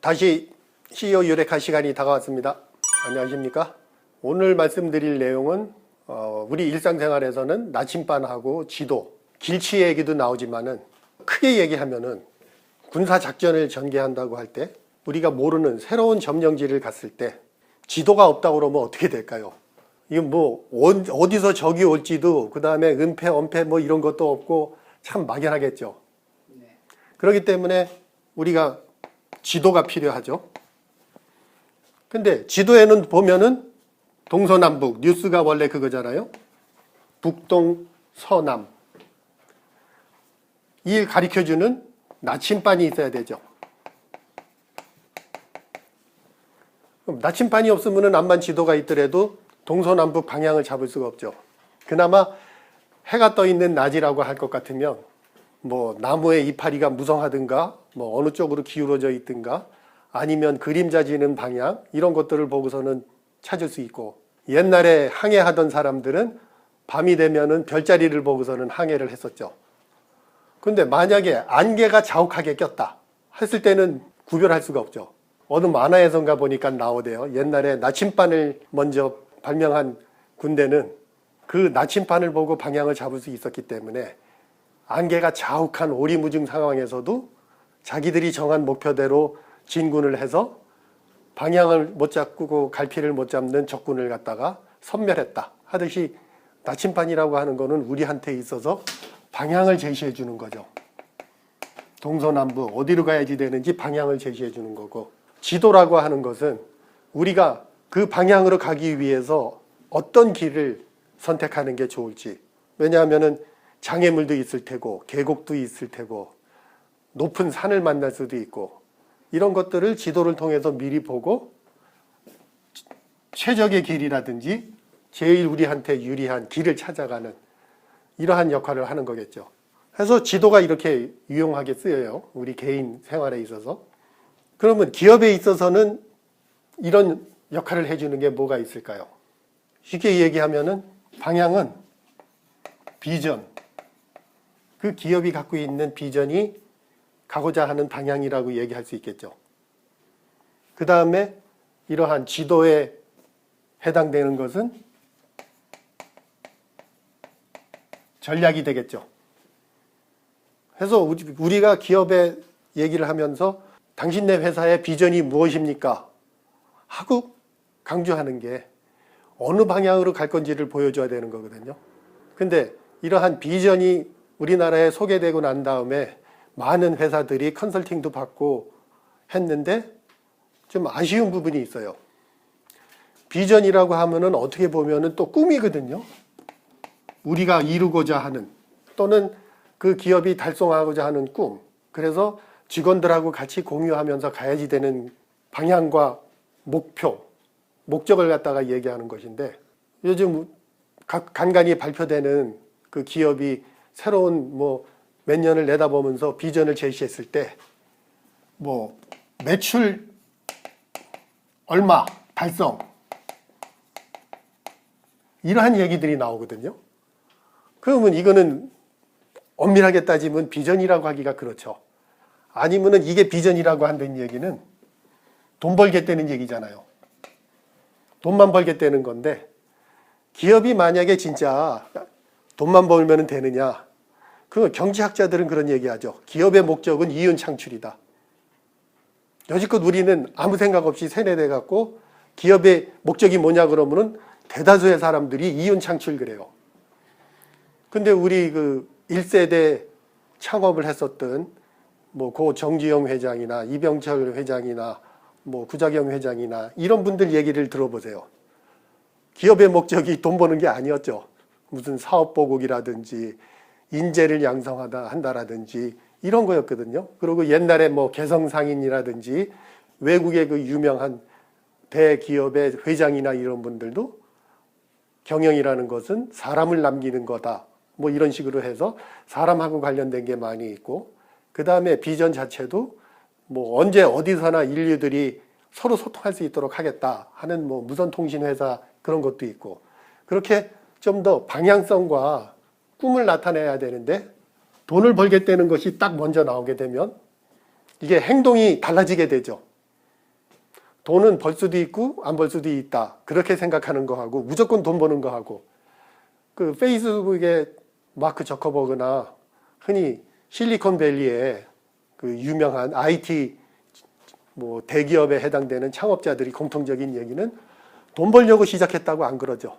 다시 CEO 유레카 시간이 다가왔습니다. 안녕하십니까? 오늘 말씀드릴 내용은 우리 일상생활에서는 나침반하고 지도, 길치 얘기도 나오지만은 크게 얘기하면은 군사작전을 전개한다고 할 때 우리가 모르는 새로운 점령지를 갔을 때 지도가 없다고 그러면 어떻게 될까요? 이건 뭐 어디서 적이 올지도 그 다음에 은폐, 엄폐 뭐 이런 것도 없고 참 막연하겠죠. 그렇기 때문에 우리가 지도가 필요하죠. 근데 지도에는 보면은 동서남북, 뉴스가 원래 그거잖아요. 북동, 서남. 이 가리켜주는 나침반이 있어야 되죠. 그럼 나침반이 없으면 암만 지도가 있더라도 동서남북 방향을 잡을 수가 없죠. 그나마 해가 떠 있는 낮이라고 할 것 같으면 뭐 나무의 이파리가 무성하든가 뭐 어느 쪽으로 기울어져 있든가 아니면 그림자 지는 방향 이런 것들을 보고서는 찾을 수 있고, 옛날에 항해하던 사람들은 밤이 되면은 별자리를 보고서는 항해를 했었죠. 근데 만약에 안개가 자욱하게 꼈다 했을 때는 구별할 수가 없죠. 어느 만화에선가 보니까 나오대요. 옛날에 나침반을 먼저 발명한 군대는 그 나침반을 보고 방향을 잡을 수 있었기 때문에 안개가 자욱한 오리무중 상황에서도 자기들이 정한 목표대로 진군을 해서 방향을 못 잡고 갈피를 못 잡는 적군을 갖다가 섬멸했다 하듯이, 나침반이라고 하는 거는 우리한테 있어서 방향을 제시해 주는 거죠. 동서남북 어디로 가야지 되는지 방향을 제시해 주는 거고, 지도라고 하는 것은 우리가 그 방향으로 가기 위해서 어떤 길을 선택하는 게 좋을지, 왜냐하면은 장애물도 있을 테고 계곡도 있을 테고 높은 산을 만날 수도 있고, 이런 것들을 지도를 통해서 미리 보고 최적의 길이라든지 제일 우리한테 유리한 길을 찾아가는 이러한 역할을 하는 거겠죠. 그래서 지도가 이렇게 유용하게 쓰여요. 우리 개인 생활에 있어서. 그러면 기업에 있어서는 이런 역할을 해주는 게 뭐가 있을까요? 쉽게 얘기하면은 방향은 비전, 그 기업이 갖고 있는 비전이 가고자 하는 방향이라고 얘기할 수 있겠죠. 그 다음에 이러한 지도에 해당되는 것은 전략이 되겠죠. 그래서 우리가 기업에 얘기를 하면서 당신네 회사의 비전이 무엇입니까? 하고 강조하는 게 어느 방향으로 갈 건지를 보여줘야 되는 거거든요. 근데 이러한 비전이 우리나라에 소개되고 난 다음에 많은 회사들이 컨설팅도 받고 했는데 좀 아쉬운 부분이 있어요. 비전이라고 하면은 어떻게 보면은 또 꿈이거든요. 우리가 이루고자 하는, 또는 그 기업이 달성하고자 하는 꿈. 그래서 직원들하고 같이 공유하면서 가야지 되는 방향과 목표, 목적을 갖다가 얘기하는 것인데, 요즘 간간히 발표되는 그 기업이 새로운 몇 년을 내다보면서 비전을 제시했을 때 매출 얼마 달성, 이러한 얘기들이 나오거든요. 그러면 이거는 엄밀하게 따지면 비전이라고 하기가 그렇죠. 아니면은 이게 비전이라고 한다는 얘기는 돈 벌겠다는 얘기잖아요. 돈만 벌겠다는 건데, 기업이 만약에 진짜 돈만 벌면 되느냐? 그 경제학자들은 그런 얘기하죠. 기업의 목적은 이윤 창출이다. 여지껏 우리는 아무 생각 없이 세뇌돼 갖고 기업의 목적이 뭐냐 그러면은 대다수의 사람들이 이윤 창출 그래요. 근데 우리 그 1세대 창업을 했었던 고 정지영 회장이나 이병철 회장이나 구자경 회장이나 이런 분들 얘기를 들어보세요. 기업의 목적이 돈 버는 게 아니었죠. 무슨 사업 보국이라든지 인재를 양성한다라든지 이런 거였거든요. 그리고 옛날에 개성상인이라든지 외국의 그 유명한 대기업의 회장이나 이런 분들도 경영이라는 것은 사람을 남기는 거다, 이런 식으로 해서 사람하고 관련된 게 많이 있고, 그 다음에 비전 자체도 언제 어디서나 인류들이 서로 소통할 수 있도록 하겠다 하는 무선통신회사 그런 것도 있고, 그렇게 좀 더 방향성과 꿈을 나타내야 되는데 돈을 벌겠다는 것이 딱 먼저 나오게 되면 이게 행동이 달라지게 되죠. 돈은 벌 수도 있고 안 벌 수도 있다. 그렇게 생각하는 거하고 무조건 돈 버는 거하고 그 페이스북의 마크 저커버그나 흔히 실리콘밸리의 그 유명한 IT 뭐 대기업에 해당되는 창업자들이 공통적인 얘기는 돈 벌려고 시작했다고 안 그러죠.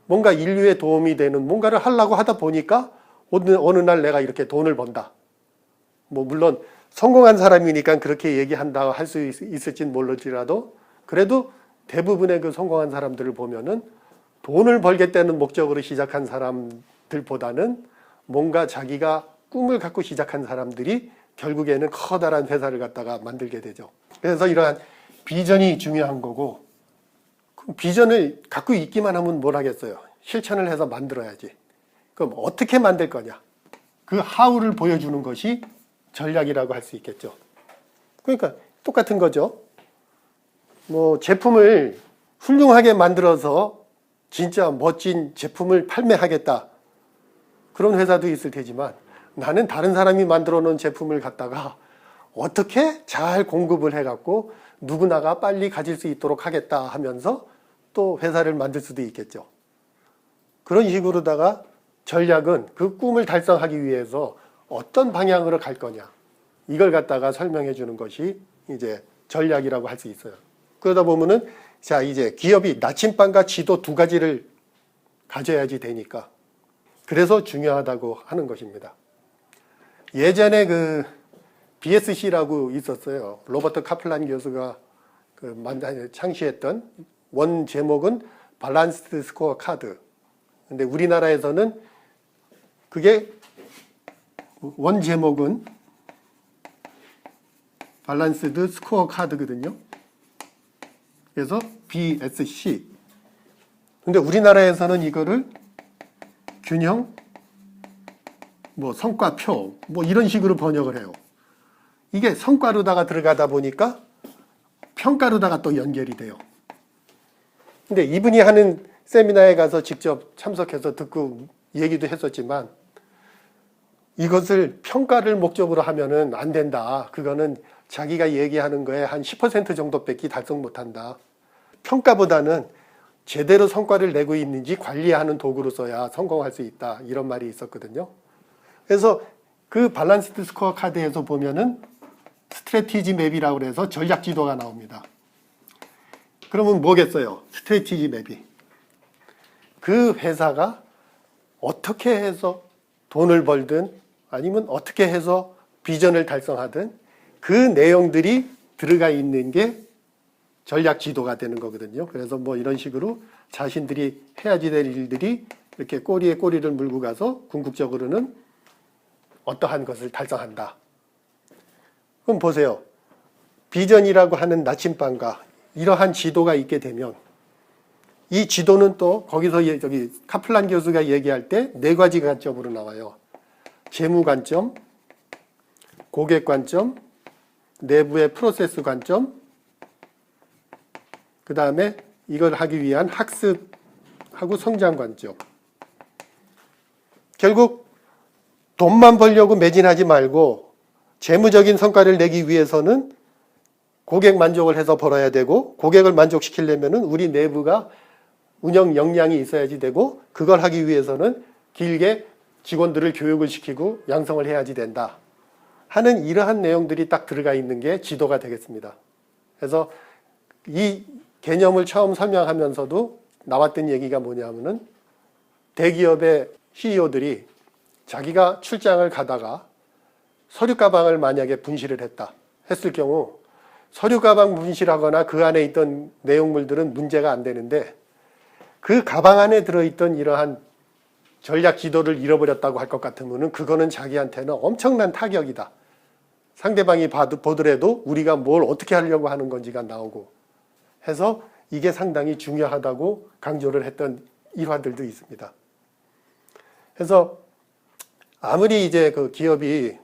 뭔가 인류에 도움이 되는 뭔가를 하려고 하다 보니까 어느 날 내가 이렇게 돈을 번다. 뭐 물론 성공한 사람이니까 그렇게 얘기한다 할 수 있을진 모를지라도 그래도 대부분의 그 성공한 사람들을 보면은 돈을 벌겠다는 목적으로 시작한 사람들보다는 뭔가 자기가 꿈을 갖고 시작한 사람들이 결국에는 커다란 회사를 갖다가 만들게 되죠. 그래서 이러한 비전이 중요한 거고 비전을 갖고 있기만 하면 뭘 하겠어요. 실천을 해서 만들어야지. 그럼 어떻게 만들 거냐. 그 how를 보여주는 것이 전략이라고 할 수 있겠죠. 그러니까 똑같은 거죠. 뭐 제품을 훌륭하게 만들어서 진짜 멋진 제품을 판매하겠다. 그런 회사도 있을 테지만 나는 다른 사람이 만들어 놓은 제품을 갖다가 어떻게 잘 공급을 해갖고 누구나가 빨리 가질 수 있도록 하겠다 하면서 또 회사를 만들 수도 있겠죠. 그런 식으로다가 전략은 그 꿈을 달성하기 위해서 어떤 방향으로 갈 거냐. 이걸 갖다가 설명해 주는 것이 이제 전략이라고 할 수 있어요. 그러다 보면은 자, 이제 기업이 나침반과 지도 두 가지를 가져야지 되니까. 그래서 중요하다고 하는 것입니다. 예전에 그 BSC라고 있었어요. 로버트 카플란 교수가 창시했던 원 제목은 밸런스드 스코어 카드. 근데 우리나라에서는 그게 원 제목은 밸런스드 스코어 카드거든요. 그래서 BSC. 근데 우리나라에서는 이거를 균형, 뭐 성과표, 뭐 이런 식으로 번역을 해요. 이게 성과로다가 들어가다 보니까 평가로다가 또 연결이 돼요. 근데 이분이 하는 세미나에 가서 직접 참석해서 듣고 얘기도 했었지만 이것을 평가를 목적으로 하면은 안 된다. 그거는 자기가 얘기하는 거에 한 10% 정도밖에 달성 못한다. 평가보다는 제대로 성과를 내고 있는지 관리하는 도구로 써야 성공할 수 있다. 이런 말이 있었거든요. 그래서 그 밸런스드 스코어 카드에서 보면은 스트래티지 맵이라고 해서 전략 지도가 나옵니다. 그러면 뭐겠어요? 스트래티지 맵이. 그 회사가 어떻게 해서 돈을 벌든 아니면 어떻게 해서 비전을 달성하든 그 내용들이 들어가 있는 게 전략 지도가 되는 거거든요. 그래서 뭐 이런 식으로 자신들이 해야지 될 일들이 이렇게 꼬리에 꼬리를 물고 가서 궁극적으로는 어떠한 것을 달성한다. 그럼 보세요. 비전이라고 하는 나침반과 이러한 지도가 있게 되면 이 지도는 또 거기서 저기 카플란 교수가 얘기할 때 네 가지 관점으로 나와요. 재무 관점, 고객 관점, 내부의 프로세스 관점, 그 다음에 이걸 하기 위한 학습하고 성장 관점. 결국 돈만 벌려고 매진하지 말고 재무적인 성과를 내기 위해서는 고객 만족을 해서 벌어야 되고 고객을 만족시키려면은 우리 내부가 운영 역량이 있어야지 되고 그걸 하기 위해서는 길게 직원들을 교육을 시키고 양성을 해야지 된다 하는 이러한 내용들이 딱 들어가 있는 게 지도가 되겠습니다. 그래서 이 개념을 처음 설명하면서도 나왔던 얘기가 뭐냐면은 대기업의 CEO들이 자기가 출장을 가다가 서류 가방을 만약에 분실을 했을 경우 서류 가방 분실하거나 그 안에 있던 내용물들은 문제가 안 되는데 그 가방 안에 들어있던 이러한 전략 지도를 잃어버렸다고 할 것 같으면은 그거는 자기한테는 엄청난 타격이다. 상대방이 보더라도 우리가 뭘 어떻게 하려고 하는 건지가 나오고 해서 이게 상당히 중요하다고 강조를 했던 일화들도 있습니다. 그래서 아무리 이제 그 기업이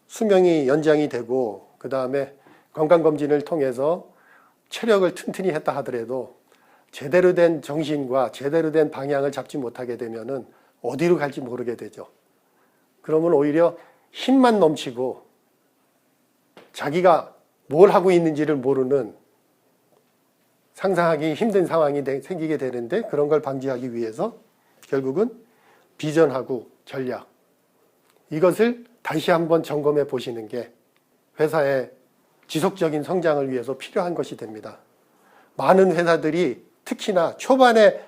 수명이 연장이 되고 그 다음에 건강검진을 통해서 체력을 튼튼히 했다 하더라도 제대로 된 정신과 제대로 된 방향을 잡지 못하게 되면은 어디로 갈지 모르게 되죠. 그러면 오히려 힘만 넘치고 자기가 뭘 하고 있는지를 모르는 상상하기 힘든 상황이 생기게 되는데 그런 걸 방지하기 위해서 결국은 비전하고 전략 이것을 다시 한번 점검해 보시는 게 회사의 지속적인 성장을 위해서 필요한 것이 됩니다. 많은 회사들이 특히나 초반에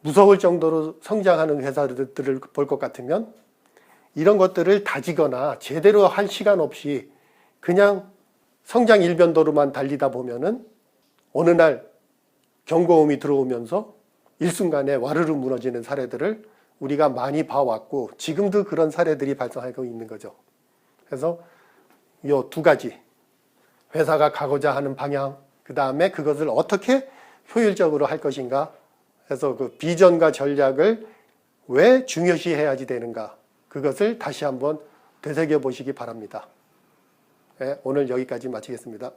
무서울 정도로 성장하는 회사들을 볼 것 같으면 이런 것들을 다지거나 제대로 할 시간 없이 그냥 성장 일변도로만 달리다 보면은 어느 날 경고음이 들어오면서 일순간에 와르르 무너지는 사례들을 우리가 많이 봐왔고 지금도 그런 사례들이 발생하고 있는 거죠. 그래서 이 두 가지 회사가 가고자 하는 방향 그 다음에 그것을 어떻게 효율적으로 할 것인가 해서 그 비전과 전략을 왜 중요시해야지 되는가 그것을 다시 한번 되새겨 보시기 바랍니다. 네, 오늘 여기까지 마치겠습니다.